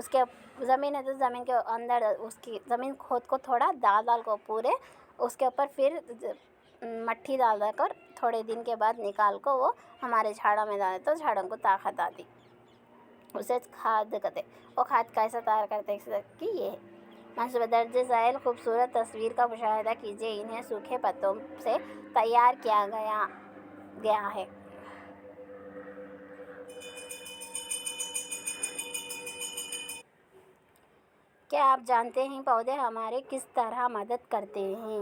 اس کے زمین ہے تو زمین کے اندر اس کی زمین کھود کو تھوڑا ڈال کو پورے اس کے اوپر پھر مٹی ڈال کر تھوڑے دن کے بعد نکال کو وہ ہمارے جھاڑوں میں ڈالے تو جھاڑوں کو طاقت آتی، اسے کھاد کہتے۔ وہ کھاد کیسے تیار کرتے ہیں کہ یہ ہے منصوبہ درج ذیل خوبصورت تصویر کا مشاہدہ کیجیے، انہیں سوکھے پتوں سے تیار کیا گیا ہے۔ کیا آپ جانتے ہیں پودے ہمارے کس طرح مدد کرتے ہیں؟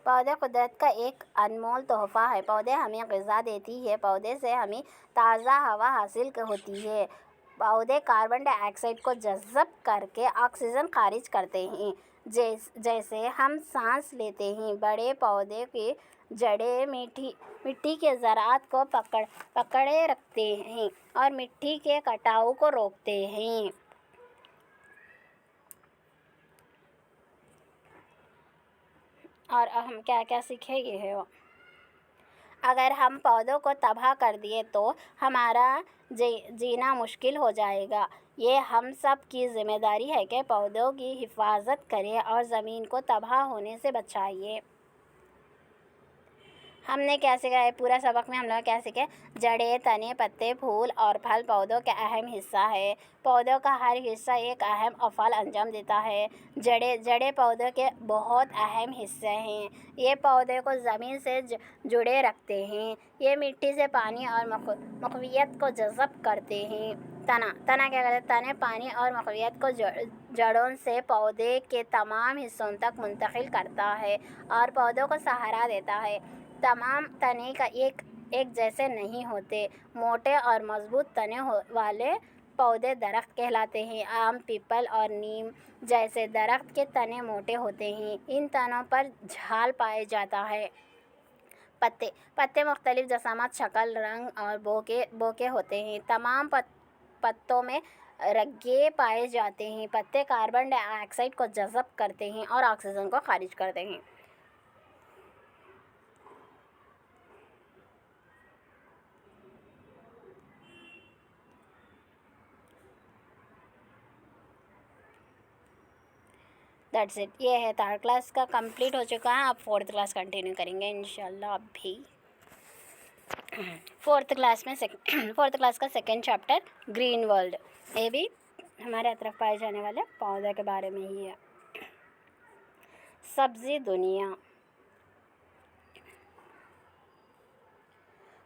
پودے قدرت کا ایک انمول تحفہ ہے۔ پودے ہمیں غذا دیتی ہے، پودے سے ہمیں تازہ ہوا حاصل ہوتی ہے۔ پودے کاربن ڈائی آکسائیڈ کو جذب کر کے آکسیجن خارج کرتے ہیں جیسے ہم سانس لیتے ہیں۔ بڑے پودے کی جڑیں مٹی کے ذرات کو پکڑے رکھتے ہیں اور مٹی کے کٹاؤ کو روکتے ہیں۔ اور ہم کیا کیا سیکھیں گے؟ اگر ہم پودوں کو تباہ کر دیے تو ہمارا جینا مشکل ہو جائے گا۔ یہ ہم سب کی ذمہ داری ہے کہ پودوں کی حفاظت کریں اور زمین کو تباہ ہونے سے بچائیں۔ ہم نے کیا سیکھا ہے؟ پورا سبق میں ہم لوگ کیا سیکھے؟ جڑیں، تنے، پتے، پھول اور پھل پودوں کا اہم حصہ ہے۔ پودوں کا ہر حصہ ایک اہم افعال انجام دیتا ہے۔ جڑیں پودوں کے بہت اہم حصے ہیں۔ یہ پودے کو زمین سے جوڑے رکھتے ہیں۔ یہ مٹی سے پانی اور مقویت کو جذب کرتے ہیں۔ تنا کیا کرتا ہے؟ تنے پانی اور مقویت کو جڑوں سے پودے کے تمام حصوں تک منتقل کرتا ہے اور پودوں کو سہارا دیتا ہے۔ تمام تنے ایک جیسے نہیں ہوتے۔ موٹے اور مضبوط تنے والے پودے درخت کہلاتے ہیں۔ آم، پیپل اور نیم جیسے درخت کے تنے موٹے ہوتے ہیں۔ ان تنوں پر جھال پایا جاتا ہے۔ پتے مختلف جسامت، شکل، رنگ اور بو کے ہوتے ہیں۔ تمام پتوں میں رگیں پائے جاتے ہیں۔ پتے کاربن ڈائی آکسائیڈ کو جذب کرتے ہیں اور آکسیجن کو خارج کرتے ہیں۔ That's it. یہ ہے تھرڈ کلاس کا کمپلیٹ ہو چکا ہے۔ اب فورتھ کلاس کنٹینیو کریں گے انشاءاللہ۔ اب بھی فورتھ کلاس کا سیکنڈ چیپٹر گرین ورلڈ، یہ بھی ہمارے اطراف پائے جانے والے پودوں کے بارے میں ہی ہے۔ سبزی دنیا۔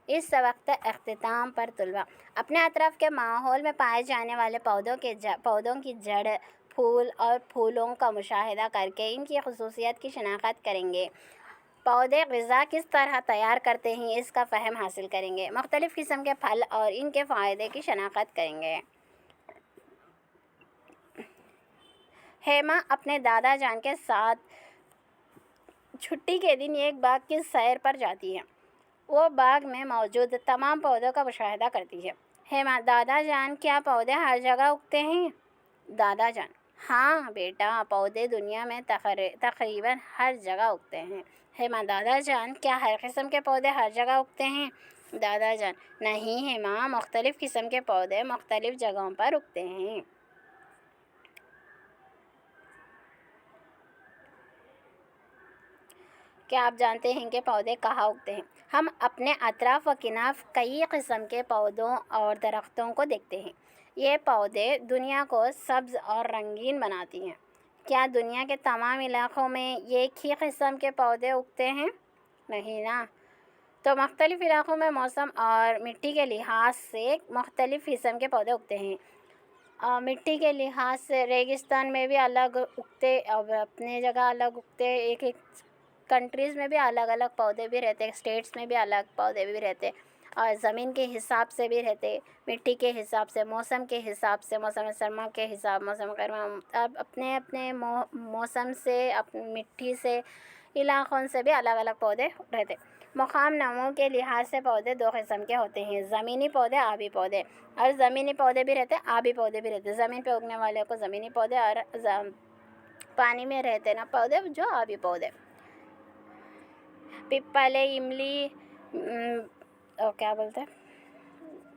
اس وقت اختتام پر طلباء اپنے اطراف کے ماحول میں پائے جانے والے پودوں کی جڑ، پھول اور پھولوں کا مشاہدہ کر کے ان کی خصوصیات کی شناخت کریں گے۔ پودے غذا کس طرح تیار کرتے ہیں اس کا فہم حاصل کریں گے۔ مختلف قسم کے پھل اور ان کے فائدے کی شناخت کریں گے۔ ہیما اپنے دادا جان کے ساتھ چھٹی کے دن ایک باغ کی سیر پر جاتی ہے۔ وہ باغ میں موجود تمام پودوں کا مشاہدہ کرتی ہے۔ ہیما: دادا جان، کیا پودے ہر جگہ اگتے ہیں؟ دادا جان: ہاں بیٹا، پودے دنیا میں تقریباً ہر جگہ اگتے ہیں۔ ہیما: دادا جان، کیا ہر قسم کے پودے ہر جگہ اگتے ہیں؟ دادا جان: نہیں ہیما، مختلف قسم کے پودے مختلف جگہوں پر اگتے ہیں۔ کیا آپ جانتے ہیں کہ پودے کہاں اگتے ہیں؟ ہم اپنے اطراف و کناف کئی قسم کے پودوں اور درختوں کو دیکھتے ہیں۔ یہ پودے دنیا کو سبز اور رنگین بناتی ہیں۔ کیا دنیا کے تمام علاقوں میں ایک ہی قسم کے پودے اگتے ہیں؟ نہیں نا۔ تو مختلف علاقوں میں موسم اور مٹی کے لحاظ سے مختلف قسم کے پودے اگتے ہیں۔ مٹی کے لحاظ سے ریگستان میں بھی الگ اگتے اور اپنے جگہ الگ اگتے، ایک کنٹریز میں بھی الگ الگ پودے بھی رہتے، اسٹیٹس میں بھی الگ پودے بھی رہتے، اور زمین کے حساب سے بھی رہتے، مٹی کے حساب سے، موسم کے حساب سے، موسم سرما کے حساب، موسم گرما، اب اپنے اپنے موسم سے، اپنی مٹی سے، علاقوں سے بھی الگ الگ پودے رہتے۔ مقام نمو کے لحاظ سے پودے دو قسم کے ہوتے ہیں: زمینی پودے، آبی پودے۔ اور زمینی پودے بھی رہتے، آبی پودے بھی رہتے۔ زمین پہ اگنے والے کو زمینی پودے، اور پانی میں رہتے نا پودے جو آبی پودے۔ پیپل، املی، کیا بولتے ہیں،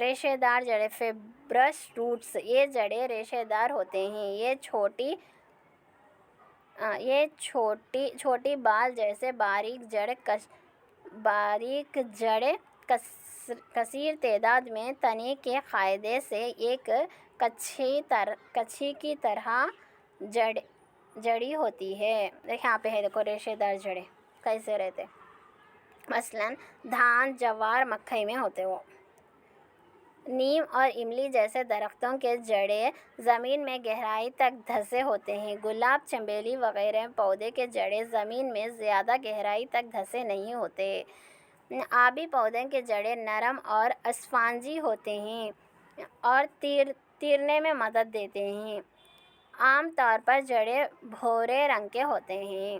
ریشے دار جڑیں فیبرس روٹس، یہ جڑیں ریشے دار ہوتے ہیں، یہ چھوٹی بال جیسے باریک جڑیں کثیر تعداد میں تنے کے قاعدے سے ایک کچھی کی طرح جڑی ہوتی ہے۔ یہاں پہ ہے دیکھو ریشے دار جڑیں کیسے رہتے، مثلاً دھان، جوار، مکئی میں ہوتے وہ۔ نیم اور املی جیسے درختوں کے جڑیں زمین میں گہرائی تک دھسے ہوتے ہیں۔ گلاب، چنبیلی وغیرہ پودے کے جڑیں زمین میں زیادہ گہرائی تک دھسے نہیں ہوتے۔ آبی پودے کے جڑیں نرم اور اسفنجی ہوتے ہیں اور تیرنے میں مدد دیتے ہیں۔ عام طور پر جڑیں بھورے رنگ کے ہوتے ہیں۔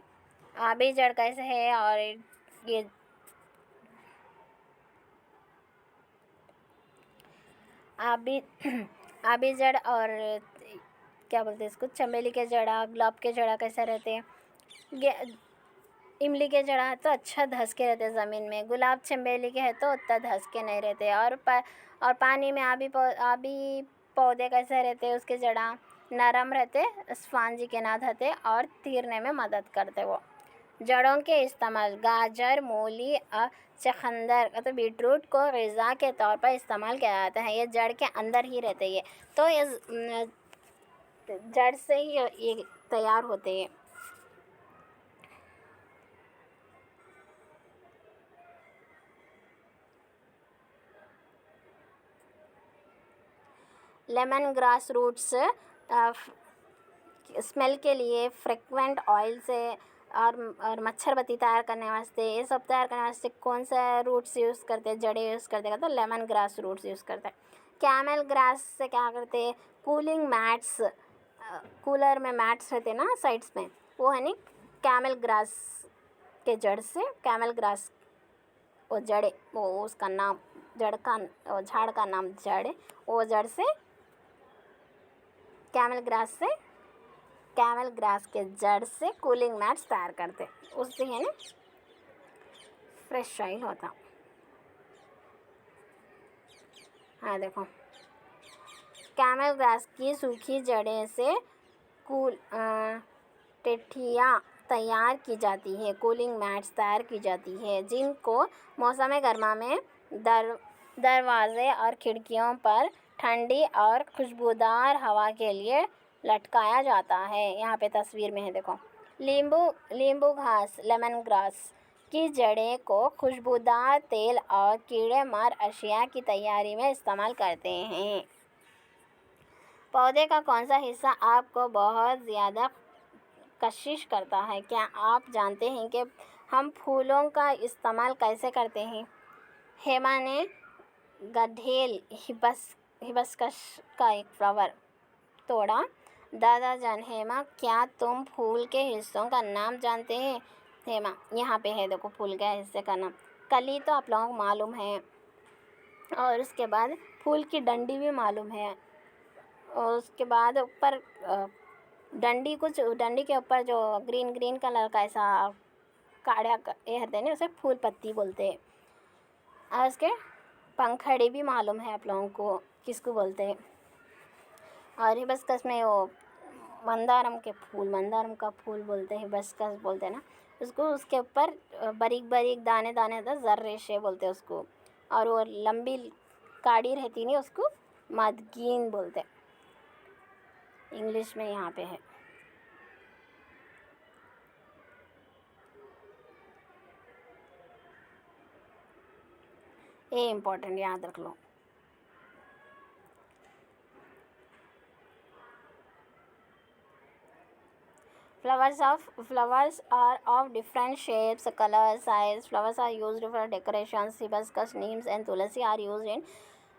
آبی جڑ کیسے ہے اور یہ آبی جڑ اور کیا بولتے ہیں اس کو، چنبیلی کے جڑا، گلاب کے جڑا کیسے رہتے ہیں؟ املی کے جڑا ہے تو اچھا دھس کے رہتے زمین میں، گلاب چنبیلی کے ہے تو اتنا دھس کے نہیں رہتے۔ اور پانی میں آبی پودے کیسے رہتے، اس کے جڑاں نرم رہتے، اسفنجی کے نہ رہتے اور تیرنے میں مدد کرتے وہ۔ جڑوں کے استعمال، گاجر، مولی اور چقندر تو بیٹروٹ کو غذا کے طور پر استعمال کیا جاتا ہے۔ یہ جڑ کے اندر ہی رہتے یہ، تو یہ جڑ سے ہی یہ تیار ہوتے ہیں۔ لیمن گراس روٹس اسمیل کے لیے، فریگرنٹ آئل سے اور مچھر بتی تیار کرنے واسطے، یہ سب تیار کرنے واسطے کون سا روٹس یوز کرتے، جڑیں یوز کرتے تو لیمن گراس روٹس یوز کرتے۔ کیمل گراس سے کیا کرتے، کولنگ میٹس، کولر میں میٹس رہتے نا سائڈس میں، وہ ہے نہیں کیمل گراس کے جڑ سے، کیمل گراس وہ جڑے، وہ اس کا نام جھاڑ کا نام جڑ ہے، وہ جڑ سے کیمل گراس کے جڑ سے کولنگ میٹس تیار کرتے، اس سے ہے نا فریش آئل ہوتا۔ ہاں دیکھو کیمل گراس کی سوکھی جڑیں سے ٹٹیاں تیار کی جاتی ہے، کولنگ میٹس تیار کی جاتی ہے، جن کو موسم گرما میں دروازے اور کھڑکیوں پر ٹھنڈی اور خوشبودار ہوا کے لیے لٹکایا جاتا ہے۔ یہاں پہ تصویر میں ہے دیکھو، لیمبو گھاس، لیمن گراس کی جڑیں کو خوشبودار تیل اور کیڑے مار اشیاء کی تیاری میں استعمال کرتے ہیں۔ پودے کا کون سا حصہ آپ کو بہت زیادہ کشش کرتا ہے؟ کیا آپ جانتے ہیں کہ ہم پھولوں کا استعمال کیسے کرتے ہیں؟ ہیما نے گڈھیل ہبسکس کا ایک فلاور توڑا۔ دادا جان، ہیما کیا تم پھول کے حصوں کا نام جانتے ہیں؟ ہیما، یہاں پہ ہے دیکھو پھول کے حصے کا نام، کلی تو آپ لوگوں کو معلوم ہے، اور اس کے بعد پھول کی ڈنڈی بھی معلوم ہے، اور اس کے بعد اوپر ڈنڈی کے اوپر جو گرین کلر کا ایسا کاڑھا یہ ہے نا، اسے پھول پتی بولتے ہیں، اور اس کے پنکھڑی بھی معلوم ہے آپ لوگوں کو کس کو بولتے ہیں۔ اور ہبسکس میں وہ مندارم کا پھول بولتے ہیں، ہبسکس بولتے ہیں نا اس کو، اس کے اوپر باریک دانے ہوتے، زر ریشے بولتے ہیں اس کو، اور وہ لمبی کاڑی رہتی نہیں، اس کو مدگین بولتے انگلش میں، یہاں پہ ہے۔ یہ امپورٹنٹ یاد رکھ لو۔ Flowers are of different shapes, colors, size. Flowers are used for decorations. Hibiscus, neem and tulsi are used in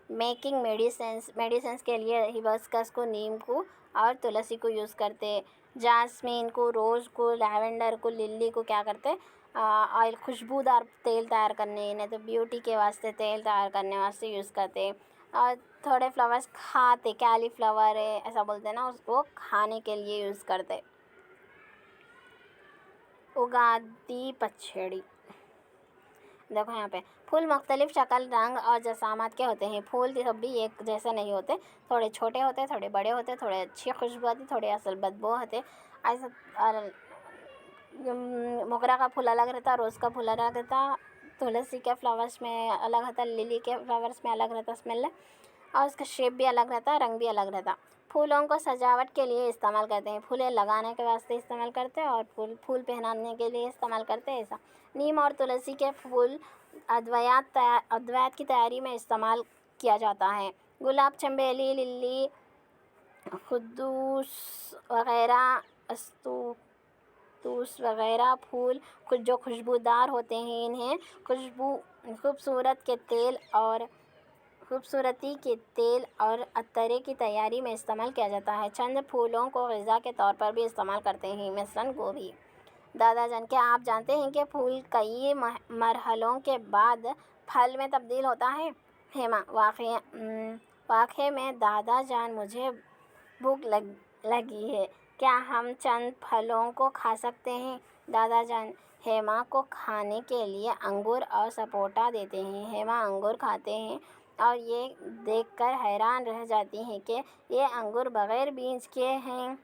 making medicines. Medicines کے لیے ہبسکس کو، نیم کو اور تلسی کو یوز کرتے، جاسمین کو، روز کو، لیونڈر کو، للی کو کیا کرتے، آئل خوشبودار تیل تیار کرنے، نہیں تو بیوٹی کے واسطے تیل تیار کرنے واسطے یوز کرتے۔ اور تھوڑے فلاورس کھاتے، کیلی فلاور ہے ایسا بولتے ہیں نا، اس کو کھانے کے لیے یوز کرتے۔ اگادی پچھڑی، دیکھو یہاں پہ پھول مختلف شکل، رنگ اور جسامت کے ہوتے ہیں. پھول سب بھی ایک جیسے نہیں ہوتے، تھوڑے چھوٹے ہوتے، تھوڑے بڑے ہوتے، تھوڑے اچھی خوشبو آتی، تھوڑے اصل بدبو ہوتے. ایسا موگرا کا پھول الگ رہتا، روز کا پھول الگ رہتا، تلسی کے فلاورس میں الگ رہتا، للی کے فلاورس میں الگ رہتا اسمیل، اور اس کا شیپ بھی الگ رہتا، رنگ بھی الگ رہتا. پھولوں کو سجاوٹ کے لیے استعمال کرتے ہیں. پھولیں لگانے کے واسطے استعمال کرتے ہیں اور پھول پہنانے کے لیے استعمال کرتے ہیں. ایسا نیم اور تلسی کے پھول ادویات کی تیاری میں استعمال کیا جاتا ہے. گلاب، چنبیلی، للی، قدوس وغیرہ، استوس وغیرہ پھول جو خوشبودار ہوتے ہیں، انہیں خوبصورتی کے تیل اور عطرے کی تیاری میں استعمال کیا جاتا ہے. چند پھولوں کو غذا کے طور پر بھی استعمال کرتے ہیں، مثلاً گوبھی. دادا جان، کیا آپ جانتے ہیں کہ پھول کئی مرحلوں کے بعد پھل میں تبدیل ہوتا ہے؟ ہیما: واقعے میں دادا جان، مجھے بھوک لگی ہے، کیا ہم چند پھلوں کو کھا سکتے ہیں؟ دادا جان ہیما کو کھانے کے لیے انگور اور سپوٹا دیتے ہیں. ہیما انگور کھاتے ہیں اور یہ دیکھ کر حیران رہ جاتی ہیں کہ یہ انگور بغیر بیج کے ہیں.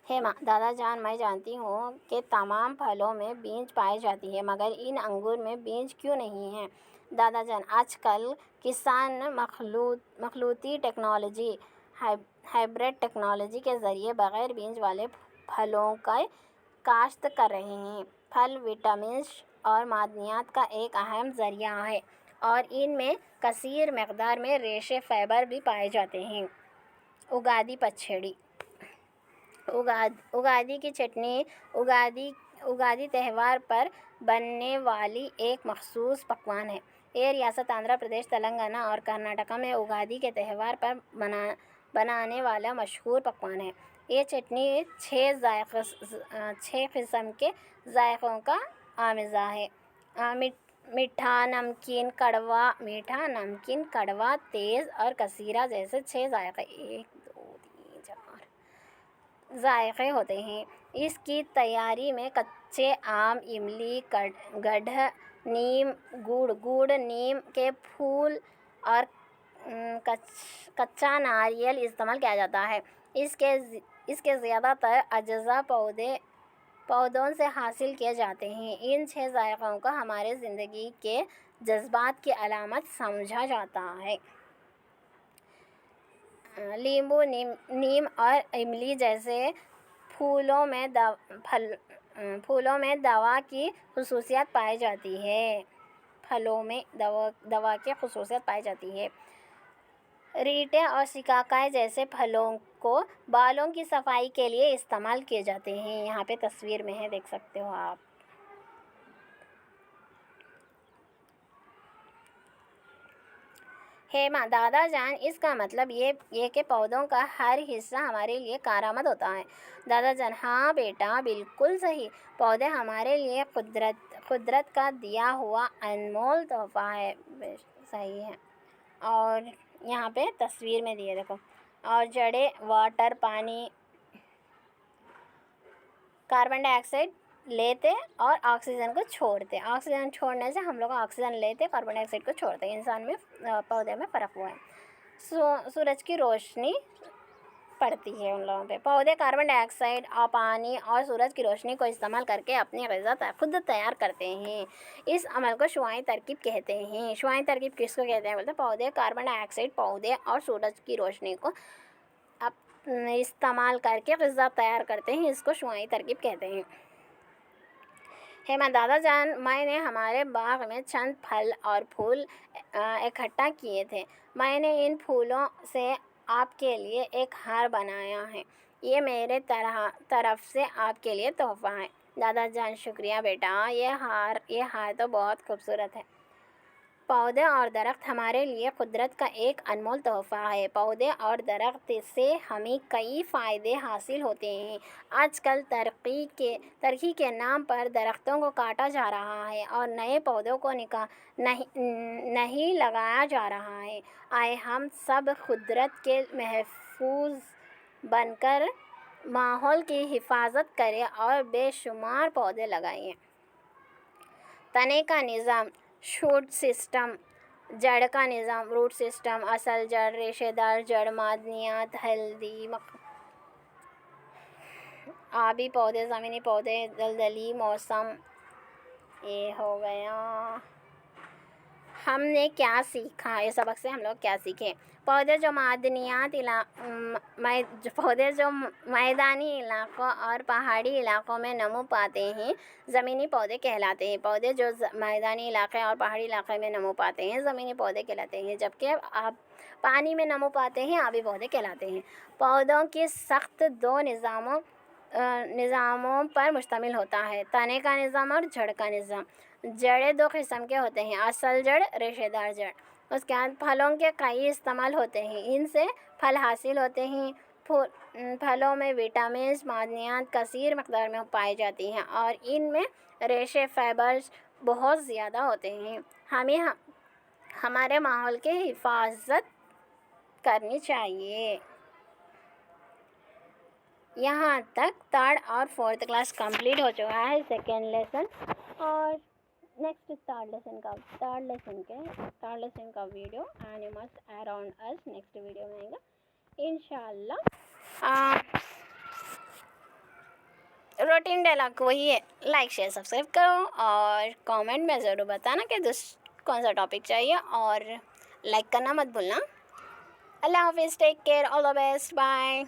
ہیما: دادا جان، میں جانتی ہوں کہ تمام پھلوں میں بیج پائی جاتی ہے، مگر ان انگور میں بیج کیوں نہیں ہیں؟ دادا جان: آج کل کسان مخلوطی ٹیکنالوجی، ہائبرڈ ٹیکنالوجی کے ذریعے بغیر بیج والے پھلوں کی کاشت کر رہے ہیں. پھل وٹامنز اور معدنیات کا ایک اہم ذریعہ ہے اور ان میں کثیر مقدار میں ریشے فائبر بھی پائے جاتے ہیں. اگادی پچھڑی: اگادی کی چٹنی اگادی تہوار پر بننے والی ایک مخصوص پکوان ہے. یہ ریاست آندھرا پردیش، تلنگانہ اور کرناٹک میں اگادی کے تہوار پر بنانے والا مشہور پکوان ہے. یہ چٹنی 6 قسم کے ذائقوں کا آمیزہ ہے: میٹھا، نمکین، کڑوا، تیز اور کثیرہ جیسے 6 ذائقے ہوتے ہیں. اس کی تیاری میں کچے آم، املی، گڑھ، گڑ، نیم کے پھول اور کچا ناریل استعمال کیا جاتا ہے. اس کے زیادہ تر اجزاء پودوں سے حاصل کیے جاتے ہیں. ان 6 ذائقوں کو ہماری زندگی کے جذبات کی علامت سمجھا جاتا ہے. لیموں، نیم اور املی جیسے پھولوں میں دوا کی خصوصیت پائی جاتی ہے. ریٹے اور سیکاکائی جیسے پھلوں کو بالوں کی صفائی کے لیے استعمال کیے جاتے ہیں. یہاں پہ تصویر میں ہے، دیکھ سکتے ہو آپ. ہیما: دادا جان، اس کا مطلب یہ کہ پودوں کا ہر حصہ ہمارے لیے کارآمد ہوتا ہے. دادا جان: ہاں بیٹا، بالکل صحیح. پودے ہمارے لیے قدرت کا دیا ہوا انمول تحفہ ہے. صحیح ہے. اور یہاں پہ تصویر میں دیے دیکھو. اور جڑیں واٹر، پانی، کاربن ڈائی آکسائڈ لیتے اور آکسیجن کو چھوڑتے. آکسیجن چھوڑنے سے ہم لوگ آکسیجن لیتے، کاربن ڈائی آکسائڈ کو چھوڑتے. انسان میں پودے میں فرق ہوا ہے. سورج کی روشنی پڑتی ہے ان لوگوں پہ. پودے کاربن ڈائی آکسائڈ، پانی اور سورج کی روشنی کو استعمال کر کے اپنی غذا خود تیار کرتے ہیں. اس عمل کو شعاعی ترکیب کہتے ہیں. شعاعی ترکیب کس کو کہتے ہیں بولتے؟ پودے کاربن ڈائی آکسائڈ، پودے اور سورج کی روشنی کو استعمال کر کے غذا تیار کرتے ہیں. اس کو شعاعی ترکیب کہتے ہیں. ہیما: دادا جان، میں نے ہمارے باغ میں چند پھل اور پھول اکٹھا کیے تھے. میں نے ان پھولوں سے آپ کے لیے ایک ہار بنایا ہے. یہ میرے طرف سے آپ کے لیے تحفہ ہے. دادا جان: شکریہ بیٹا، یہ ہار تو بہت خوبصورت ہے. پودے اور درخت ہمارے لیے قدرت کا ایک انمول تحفہ ہے. پودے اور درخت سے ہمیں کئی فائدے حاصل ہوتے ہیں. آج کل ترقی کے نام پر درختوں کو کاٹا جا رہا ہے اور نئے پودوں کو نہیں لگایا جا رہا ہے. آئے ہم سب قدرت کے محافظ بن کر ماحول کی حفاظت کریں اور بے شمار پودے لگائیں. تنے کا نظام شوٹ سسٹم، جڑ کا نظام روٹ سسٹم، اصل جڑ، ریشے دار جڑ، معدنیات، ہلدی، آبی پودے، زمینی پودے، دلدلی موسم۔ یہ ہو گیا۔ ہم نے کیا سیکھا، اس سبق سے ہم لوگ کیا سیکھے؟ پودے جو میدانی علاقوں اور پہاڑی علاقوں میں نمو پاتے ہیں زمینی پودے کہلاتے ہیں۔ پودے جو میدانی علاقے اور پہاڑی علاقے میں نمو پاتے ہیں زمینی پودے کہلاتے ہیں، جبکہ پانی میں نمو پاتے ہیں آبی پودے کہلاتے ہیں۔ پودوں کی ساخت دو نظاموں پر مشتمل ہوتا ہے، تنے کا نظام اور جڑ کا نظام۔ جڑیں دو قسم کے ہوتے ہیں، اصل جڑ، ریشے دار جڑ۔ اس کے بعد پھلوں کے کئی استعمال ہوتے ہیں، ان سے پھل حاصل ہوتے ہیں۔ پھلوں میں وٹامنز، معدنیات کثیر مقدار میں پائی جاتی ہیں اور ان میں ریشے فائبرز بہت زیادہ ہوتے ہیں۔ ہمیں ہمارے ماحول کی حفاظت کرنی چاہیے۔ یہاں تک تھرڈ اور فورتھ کلاس کمپلیٹ ہو چکا ہے، سیکنڈ لیسن، اور نیکسٹ تھرڈ لیسن کا ویڈیو اینیملس اراؤنڈ اس نیکسٹ ویڈیو میں آئے گا انشاءاللہ۔ روٹین ڈائلاگ وہی ہے، لائک شیئر سبسکرائب کرو اور کامنٹ میں ضرور بتانا کہ کون سا ٹاپک چاہیے، اور لائک کرنا مت بھولنا۔ اللہ حافظ، take care, all the best, bye.